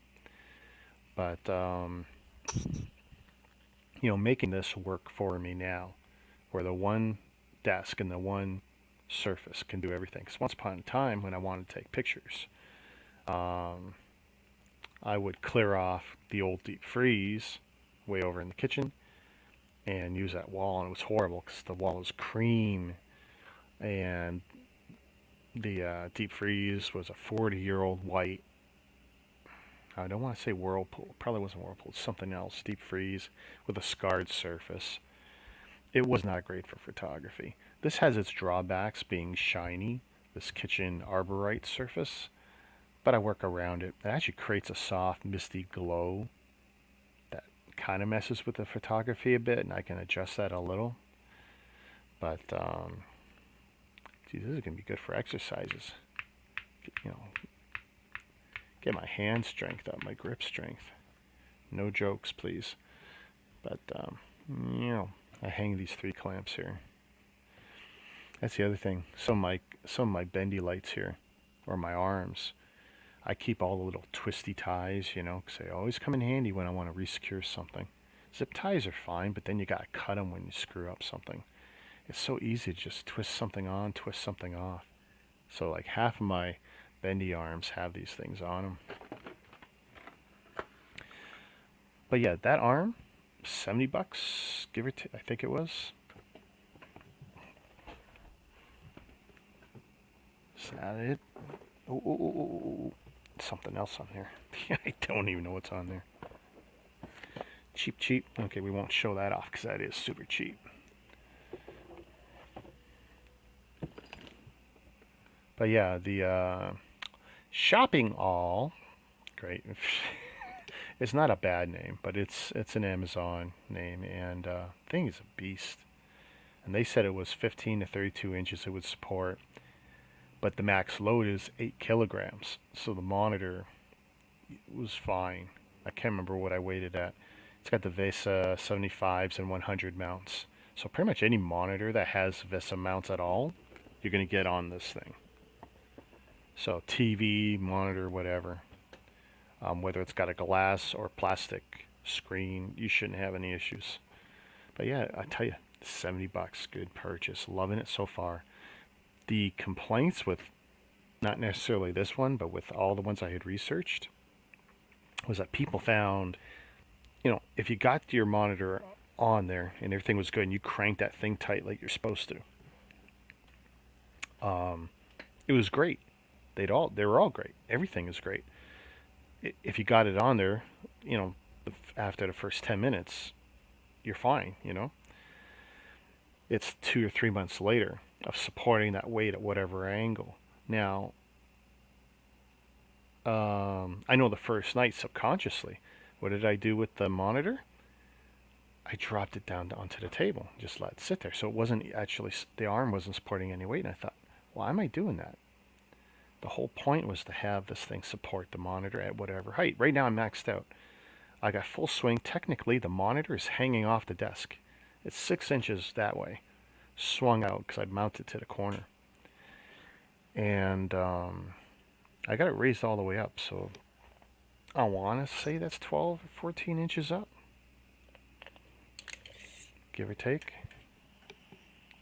But making this work for me now, where the one desk and the one surface can do everything. Because once upon a time, when I wanted to take pictures, I would clear off the old deep freeze way over in the kitchen and use that wall, and it was horrible because the wall was cream, and the deep freeze was a 40-year-old white. I don't want to say Whirlpool. Probably wasn't Whirlpool. It's something else. Deep freeze with a scarred surface. It was not great for photography. This has its drawbacks, being shiny, this kitchen arborite surface, but I work around it. It actually creates a soft, misty glow that kind of messes with the photography a bit, and I can adjust that a little. But, geez, this is going to be good for exercises. Get my hand strength up, my grip strength. No jokes, please. But, I hang these 3 clamps here. That's the other thing. Some of my bendy lights here, or my arms, I keep all the little twisty ties, because they always come in handy when I want to resecure something. Zip ties are fine, but then you gotta cut them when you screw up something. It's so easy to just twist something on, twist something off. So like half of my bendy arms have these things on them. But yeah, that arm, $70, give or take, I think it was. Is that it? Oh, something else on there. I don't even know what's on there. Cheap, cheap. Okay, we won't show that off because that is super cheap. But yeah, the shopping all, great. It's not a bad name, but it's an Amazon name, and thing is a beast. And they said it was 15 to 32 inches it would support, but the max load is 8 kilograms. So the monitor was fine. I can't remember what I weighted at. It's got the VESA 75s and 100 mounts. So pretty much any monitor that has VESA mounts at all, you're going to get on this thing. So TV, monitor, whatever. Whether it's got a glass or plastic screen, you shouldn't have any issues. But yeah, I tell you, 70 bucks, good purchase. Loving it so far. The complaints with not necessarily this one, but with all the ones I had researched, was that people found, if you got your monitor on there and everything was good and you cranked that thing tight like you're supposed to, it was great. They were all great. Everything is great. If you got it on there, after the first 10 minutes, you're fine. It's 2 or 3 months later of supporting that weight at whatever angle. Now, I know the first night subconsciously, what did I do with the monitor? I dropped it down onto the table, just let it sit there. So it wasn't actually, the arm wasn't supporting any weight. And I thought, why am I doing that? The whole point was to have this thing support the monitor at whatever height. Right now I'm maxed out. I got full swing. Technically, the monitor is hanging off the desk. It's 6 inches that way, swung out because I'd mounted to the corner. And I got it raised all the way up. So I want to say that's 12 or 14 inches up, give or take.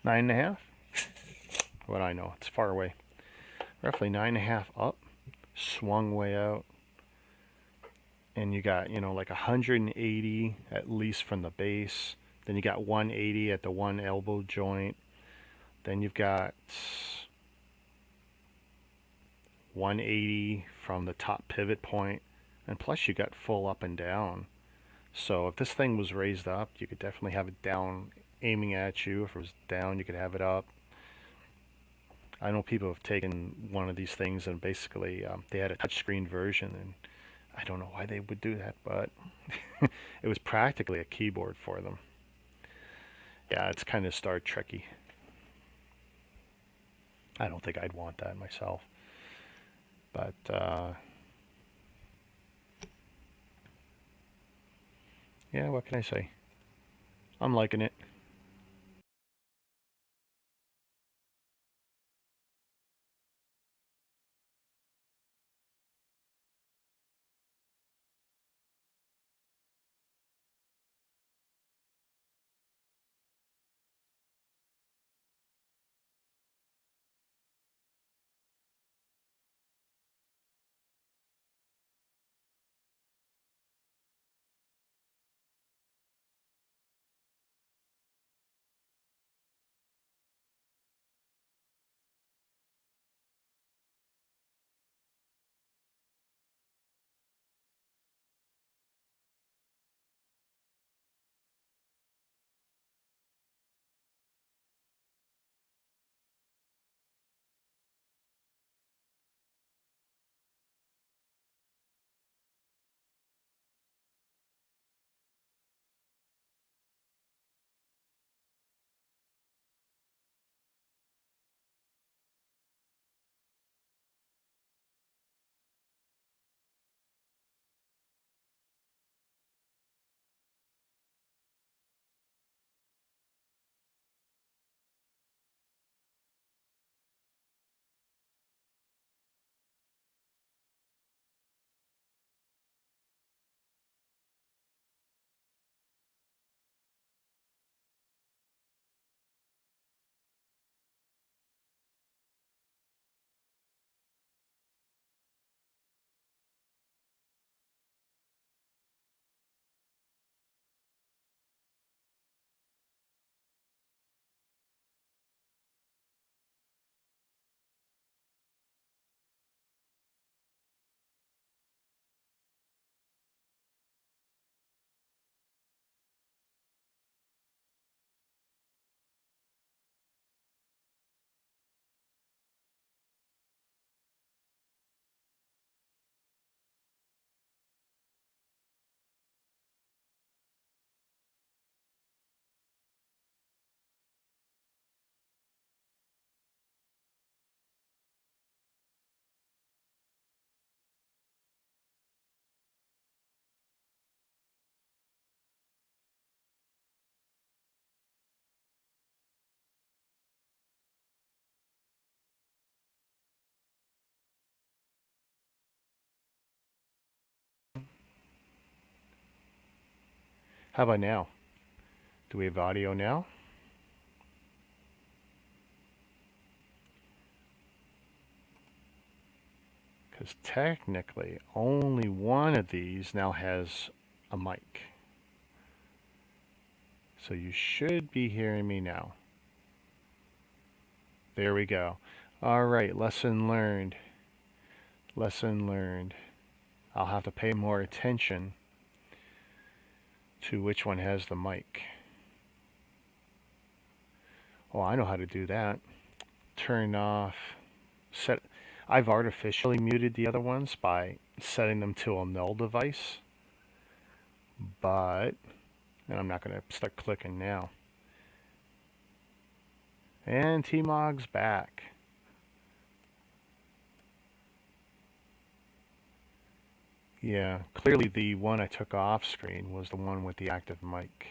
9.5? What I know, it's far away. Roughly 9.5 up, swung way out. And you got, like 180 at least from the base. Then you got 180 at the one elbow joint. Then you've got 180 from the top pivot point. And plus you got full up and down. So if this thing was raised up, you could definitely have it down aiming at you. If it was down, you could have it up. I know people have taken one of these things and basically they had a touchscreen version, and I don't know why they would do that, but it was practically a keyboard for them. Yeah, it's kind of Star Trek-y. I don't think I'd want that myself. But, yeah, what can I say? I'm liking it. How about now? Do we have audio now? Because technically, only one of these now has a mic. So you should be hearing me now. There we go. All right, lesson learned. Lesson learned. I'll have to pay more attention to which one has the mic. Oh, I know how to do that. Turn off, set. I've artificially muted the other ones by setting them to a null device, but, and I'm not going to start clicking now. And T-Mog's back. Yeah, clearly the one I took off screen was the one with the active mic.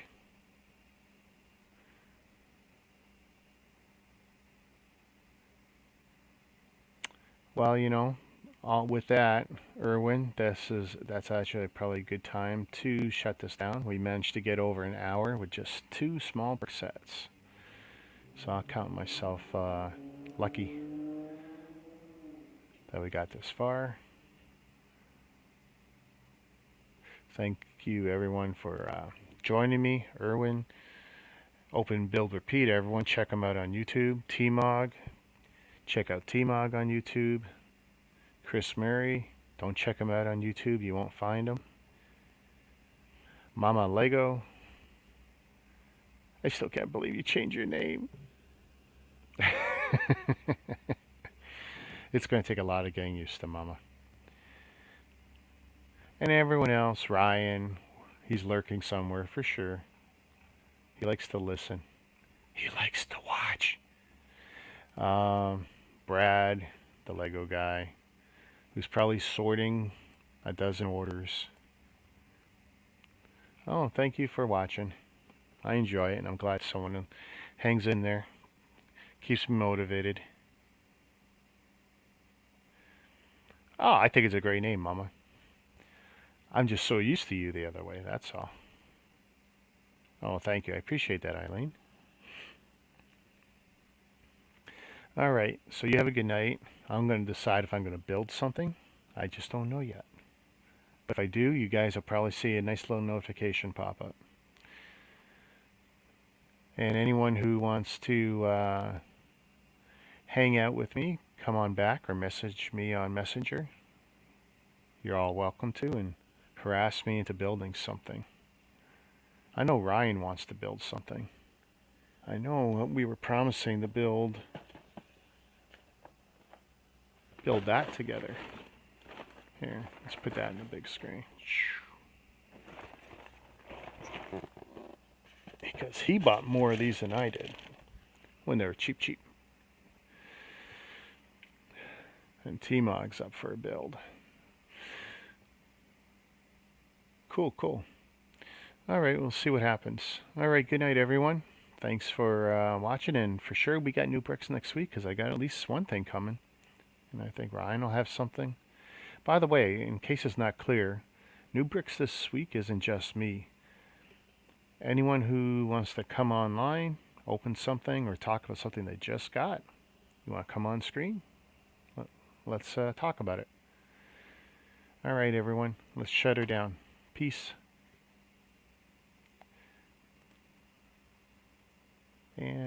Well, you know, with that, Erwin, that's actually probably a good time to shut this down. We managed to get over an hour with just 2 small brick sets. So I'll count myself lucky that we got this far. Thank you everyone for joining me. Erwin, Open Build Repeat, everyone check them out on YouTube. T-Mog, check out T-Mog on YouTube. Chris Murray, don't check him out on YouTube, you won't find him. Mama Lego, I still can't believe you changed your name. It's going to take a lot of getting used to Mama. And everyone else, Ryan, he's lurking somewhere for sure. He likes to listen. He likes to watch. Brad, the Lego guy, who's probably sorting a dozen orders. Oh, thank you for watching. I enjoy it, and I'm glad someone hangs in there. Keeps me motivated. Oh, I think it's a great name, Mama. I'm just so used to you the other way, that's all. Oh, thank you. I appreciate that, Eileen. All right, so you have a good night. I'm going to decide if I'm going to build something. I just don't know yet. But if I do, you guys will probably see a nice little notification pop up. And anyone who wants to hang out with me, come on back or message me on Messenger. You're all welcome to, and harass me into building something. I know Ryan wants to build something. I know we were promising to build that together. Here, let's put that in the big screen. Because he bought more of these than I did when they were cheap. And T-Mog's up for a build. Cool. All right, we'll see what happens. All right, good night, everyone. Thanks for watching, and for sure we got new bricks next week because I got at least one thing coming. And I think Ryan will have something. By the way, in case it's not clear, new bricks this week isn't just me. Anyone who wants to come online, open something, or talk about something they just got, you want to come on screen? Let's talk about it. All right, everyone, let's shut her down. Peace. And